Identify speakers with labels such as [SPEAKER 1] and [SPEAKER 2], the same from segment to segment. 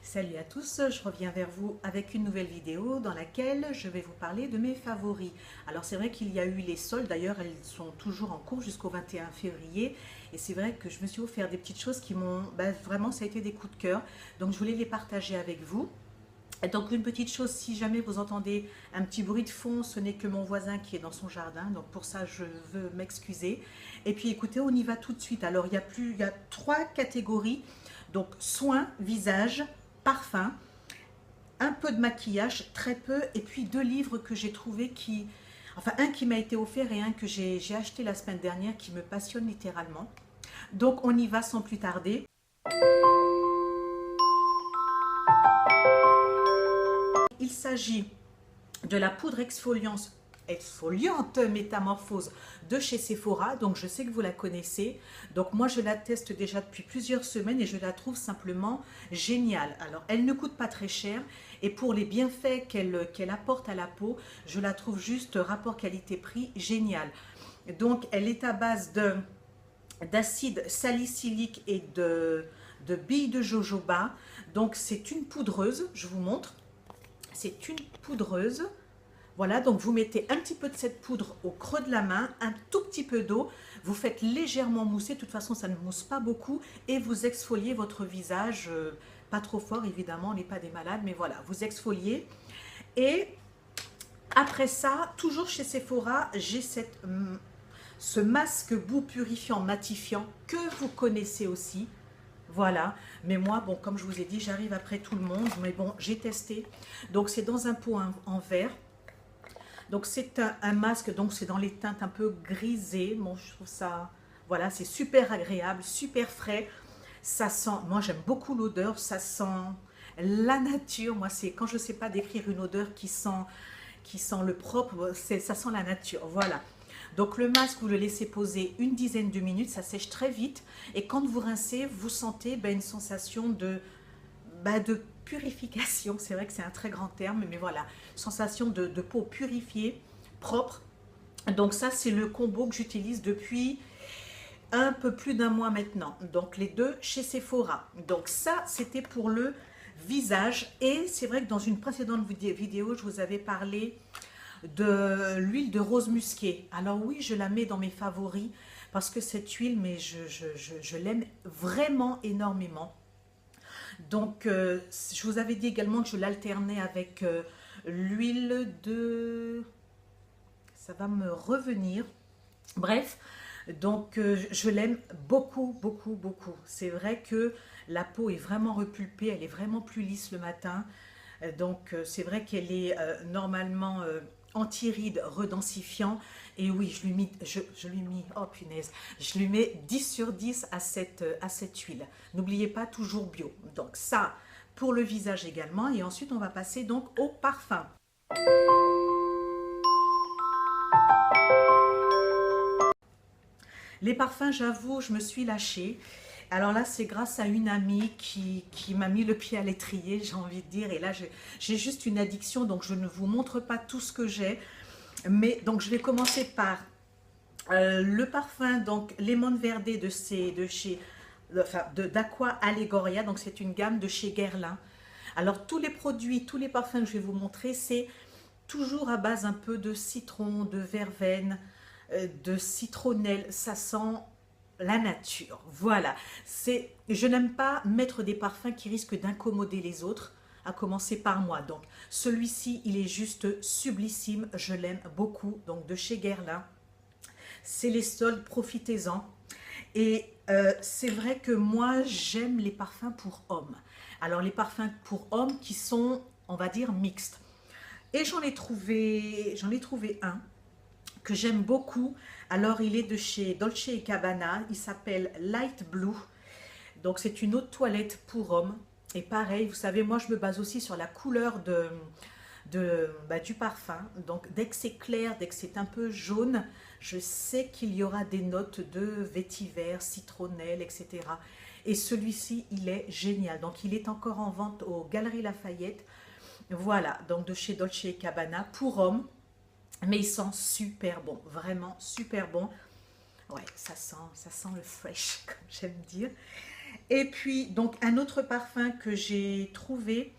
[SPEAKER 1] Salut à tous, je reviens vers vous avec une nouvelle vidéo dans laquelle je vais vous parler de mes favoris. Alors c'est vrai qu'il y a eu les soldes, d'ailleurs elles sont toujours en cours jusqu'au 21 février et c'est vrai que je me suis offert des petites choses qui m'ont, vraiment ça a été des coups de cœur, donc je voulais les partager avec vous. Et donc une petite chose, si jamais vous entendez un petit bruit de fond, ce n'est que mon voisin qui est dans son jardin, donc pour ça je veux m'excuser. Et puis écoutez, on y va tout de suite. Alors il y a trois catégories, donc soins, visage, parfum, un peu de maquillage, très peu, et puis deux livres que j'ai trouvé qui, enfin un qui m'a été offert et un que j'ai acheté la semaine dernière qui me passionne littéralement. Donc on y va sans plus tarder. Il s'agit de la poudre exfoliante métamorphose de chez Sephora, donc je sais que vous la connaissez, donc moi je la teste déjà depuis plusieurs semaines et je la trouve simplement géniale. Alors elle ne coûte pas très cher et pour les bienfaits qu'elle apporte à la peau, je la trouve juste rapport qualité-prix génial. Donc elle est à base d'acide salicylique et de billes de jojoba, donc c'est une poudreuse, je vous montre, c'est une poudreuse. Voilà, donc vous mettez un petit peu de cette poudre au creux de la main, un tout petit peu d'eau, vous faites légèrement mousser, de toute façon ça ne mousse pas beaucoup, et vous exfoliez votre visage, pas trop fort évidemment, on n'est pas des malades, mais voilà, vous exfoliez. Et après ça, toujours chez Sephora, j'ai ce masque boue purifiant matifiant que vous connaissez aussi. Voilà, mais moi, bon, comme je vous ai dit, j'arrive après tout le monde, mais bon, j'ai testé. Donc c'est dans un pot en verre. Donc c'est un masque, donc c'est dans les teintes un peu grisées. Bon, je trouve ça, voilà, c'est super agréable, super frais. Ça sent, moi j'aime beaucoup l'odeur, ça sent la nature. Moi c'est quand je ne sais pas décrire une odeur qui sent le propre, ça sent la nature, voilà. Donc le masque, vous le laissez poser une dizaine de minutes, ça sèche très vite. Et quand vous rincez, vous sentez une sensation de purification, c'est vrai que c'est un très grand terme, mais voilà, sensation de peau purifiée, propre. Donc ça, c'est le combo que j'utilise depuis un peu plus d'un mois maintenant. Donc les deux chez Sephora. Donc ça, c'était pour le visage. Et c'est vrai que dans une précédente vidéo, je vous avais parlé de l'huile de rose musquée. Alors oui, je la mets dans mes favoris parce que cette huile, mais je l'aime vraiment énormément. Donc, je vous avais dit également que je l'alternais avec l'huile de... Ça va me revenir. Bref, donc je l'aime beaucoup, beaucoup, beaucoup. C'est vrai que la peau est vraiment repulpée, elle est vraiment plus lisse le matin. Donc, c'est vrai qu'elle est normalement anti-rides, redensifiant. Et oui, je lui mets, oh punaise, je lui mets 10 sur 10 à cette huile. N'oubliez pas, toujours bio. Donc ça, pour le visage également. Et ensuite, on va passer donc au parfum. Les parfums, j'avoue, je me suis lâchée. Alors là, c'est grâce à une amie qui m'a mis le pied à l'étrier, j'ai envie de dire. Et là, j'ai juste une addiction, donc je ne vous montre pas tout ce que j'ai. Mais donc, je vais commencer par le parfum, donc Lemon Verde d'Aqua Allegoria. Donc, c'est une gamme de chez Guerlain. Alors, tous les produits, tous les parfums que je vais vous montrer, c'est toujours à base un peu de citron, de verveine, de citronnelle. Ça sent la nature, voilà. Je n'aime pas mettre des parfums qui risquent d'incommoder les autres, à commencer par moi. Donc celui-ci, il est juste sublissime, je l'aime beaucoup. Donc de chez Guerlain, c'est les soldes, profitez-en. Et c'est vrai que moi, j'aime les parfums pour hommes. Alors les parfums pour hommes qui sont, on va dire, mixtes. Et j'en ai trouvé un que j'aime beaucoup. Alors, il est de chez Dolce & Gabbana. Il s'appelle Light Blue. Donc, c'est une eau de toilette pour hommes. Et pareil, vous savez, moi, je me base aussi sur la couleur du parfum. Donc, dès que c'est clair, dès que c'est un peu jaune, je sais qu'il y aura des notes de vétiver, citronnelle, etc. Et celui-ci, il est génial. Donc, il est encore en vente aux Galeries Lafayette. Voilà, donc de chez Dolce & Gabbana pour hommes. Mais il sent super bon, vraiment super bon. Ouais, ça sent le fresh, comme j'aime dire. Et puis, donc, un autre parfum que j'ai trouvé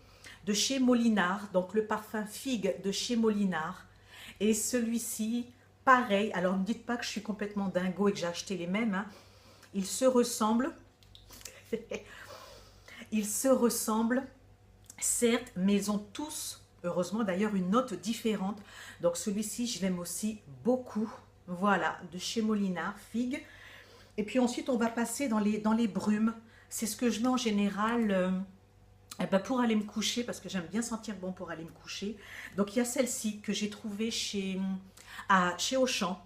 [SPEAKER 1] de chez Molinard, donc le parfum Figue de chez Molinard. Et celui-ci, pareil, alors ne me dites pas que je suis complètement dingo et que j'ai acheté les mêmes, hein. Ils se ressemblent, ils se ressemblent, certes, mais ils ont tous, heureusement d'ailleurs, une note différente. Donc celui-ci, je l'aime aussi beaucoup. Voilà, de chez Molinard, Figue. Et puis ensuite, on va passer dans les brumes. C'est ce que je mets en général eh ben, pour aller me coucher, parce que j'aime bien sentir bon pour aller me coucher. Donc il y a celle-ci que j'ai trouvée chez Auchan.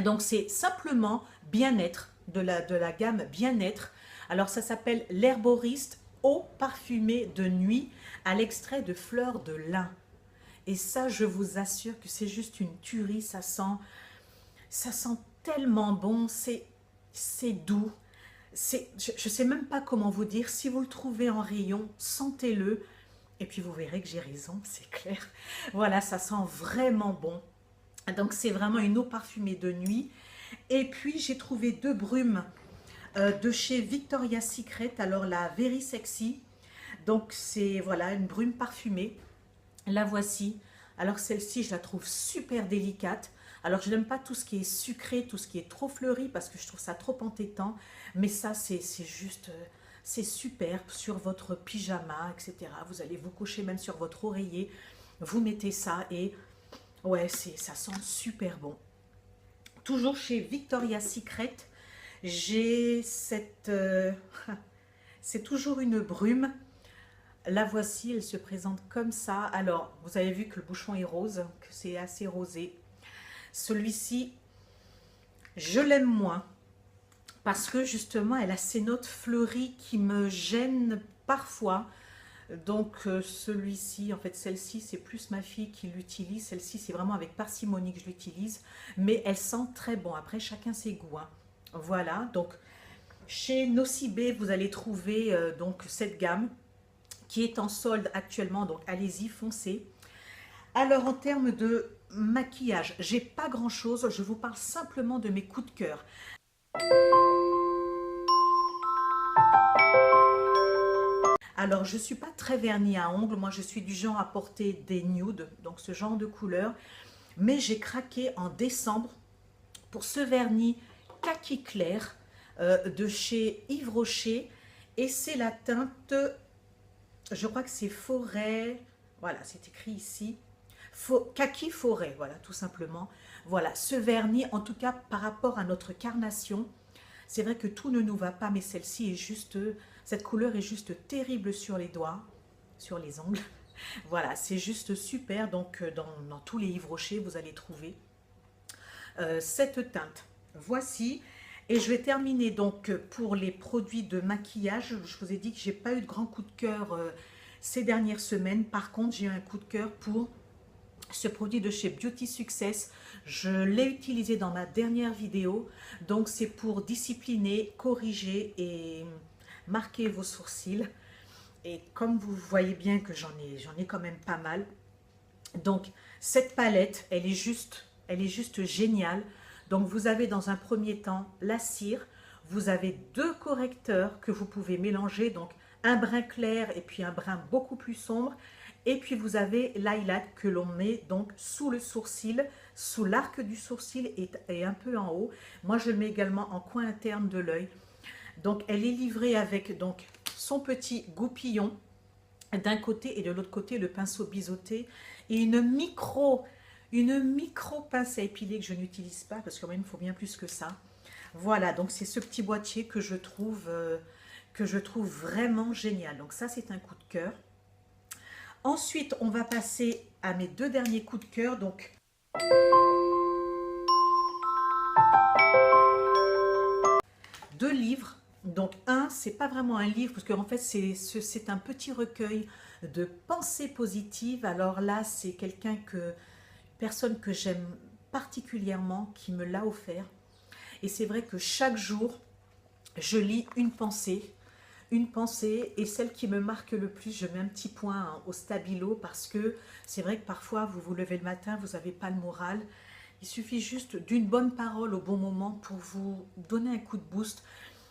[SPEAKER 1] Donc c'est simplement bien-être, de la gamme bien-être. Alors ça s'appelle l'herboriste eau parfumée de nuit à l'extrait de fleurs de lin. Et ça, je vous assure que c'est juste une tuerie, ça sent tellement bon, c'est doux. Je ne sais même pas comment vous dire, si vous le trouvez en rayon, sentez-le. Et puis vous verrez que j'ai raison, c'est clair. Voilà, ça sent vraiment bon. Donc c'est vraiment une eau parfumée de nuit. Et puis j'ai trouvé deux brumes de chez Victoria's Secret. Alors la Very Sexy. Donc c'est voilà une brume parfumée. La voici. Alors celle-ci, je la trouve super délicate. Alors je n'aime pas tout ce qui est sucré, tout ce qui est trop fleuri parce que je trouve ça trop entêtant. Mais ça, c'est juste, c'est super sur votre pyjama, etc. Vous allez vous coucher même sur votre oreiller. Vous mettez ça et ouais, ça sent super bon. Toujours chez Victoria's Secret, j'ai cette... c'est toujours une brume. La voici, elle se présente comme ça. Alors, vous avez vu que le bouchon est rose, que c'est assez rosé. Celui-ci, je l'aime moins parce que justement, elle a ces notes fleuries qui me gênent parfois. Donc celui-ci, en fait celle-ci, c'est plus ma fille qui l'utilise. Celle-ci, c'est vraiment avec parcimonie que je l'utilise. Mais elle sent très bon. Après, chacun ses goûts, hein. Voilà, donc chez Nocibé, vous allez trouver donc cette gamme qui est en solde actuellement. Donc allez-y, foncez. Alors en termes de maquillage, j'ai pas grand-chose. Je vous parle simplement de mes coups de cœur. Alors, je ne suis pas très vernis à ongles. Moi, je suis du genre à porter des nudes, donc ce genre de couleur. Mais j'ai craqué en décembre pour ce vernis kaki clair de chez Yves Rocher. Et c'est la teinte, je crois que c'est forêt. Voilà, c'est écrit ici. Kaki forêt, voilà, tout simplement. Voilà, ce vernis, en tout cas, par rapport à notre carnation, c'est vrai que tout ne nous va pas, mais celle-ci est juste, cette couleur est juste terrible sur les doigts, sur les ongles. Voilà, c'est juste super. Donc, dans tous les Yves Rocher, vous allez trouver cette teinte. Voici. Et je vais terminer donc pour les produits de maquillage. Je vous ai dit que j'ai pas eu de grand coup de cœur ces dernières semaines. Par contre, j'ai eu un coup de cœur pour ce produit de chez Beauty Success. Je l'ai utilisé dans ma dernière vidéo. Donc c'est pour discipliner, corriger et marquer vos sourcils. Et comme vous voyez bien que j'en ai quand même pas mal. Donc cette palette, elle est juste géniale. Donc vous avez dans un premier temps la cire. Vous avez deux correcteurs que vous pouvez mélanger. Donc un brun clair et puis un brun beaucoup plus sombre. Et puis vous avez l'highlight que l'on met donc sous le sourcil, sous l'arc du sourcil et un peu en haut. Moi je le mets également en coin interne de l'œil. Donc elle est livrée avec donc son petit goupillon d'un côté et de l'autre côté le pinceau biseauté et une micro pince à épiler que je n'utilise pas parce que quand même il faut bien plus que ça. Voilà, donc c'est ce petit boîtier que je trouve vraiment génial. Donc ça c'est un coup de cœur. Ensuite, on va passer à mes deux derniers coups de cœur. Donc, deux livres. Donc, un, c'est pas vraiment un livre, parce qu'en fait, c'est un petit recueil de pensées positives. Alors là, c'est personne que j'aime particulièrement qui me l'a offert. Et c'est vrai que chaque jour, je lis une pensée et celle qui me marque le plus, je mets un petit point au stabilo parce que c'est vrai que parfois vous vous levez le matin, vous n'avez pas le moral. Il suffit juste d'une bonne parole au bon moment pour vous donner un coup de boost.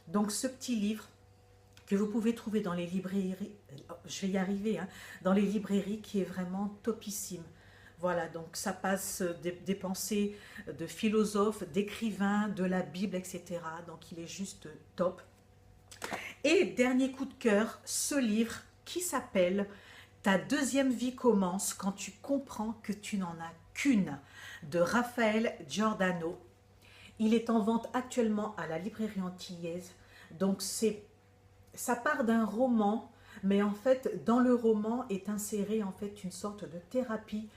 [SPEAKER 1] Donc ce petit livre que vous pouvez trouver dans les librairies, je vais y arriver, hein, dans les librairies, qui est vraiment topissime. Voilà, donc ça passe des pensées de philosophes, d'écrivains, de la Bible, etc. Donc il est juste top. Et dernier coup de cœur, ce livre qui s'appelle Ta deuxième vie commence quand tu comprends que tu n'en as qu'une, de Raphaël Giordano. Il est en vente actuellement à la librairie antillaise. Donc ça part d'un roman, mais en fait dans le roman est insérée en fait une sorte de thérapie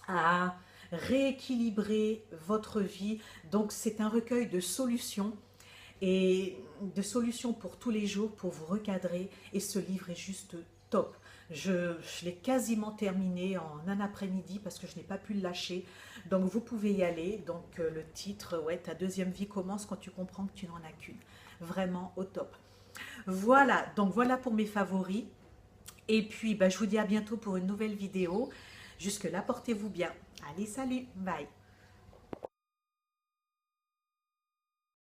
[SPEAKER 1] à rééquilibrer votre vie. Donc c'est un recueil de solutions et de solutions pour tous les jours pour vous recadrer, et ce livre est juste top. Je l'ai quasiment terminé en un après-midi parce que je n'ai pas pu le lâcher, donc vous pouvez y aller. Donc le titre, ouais, ta deuxième vie commence quand tu comprends que tu n'en as qu'une, vraiment au top. Voilà, donc voilà pour mes favoris, et puis bah, je vous dis à bientôt pour une nouvelle vidéo. Jusque là, portez-vous bien. Allez, salut, bye.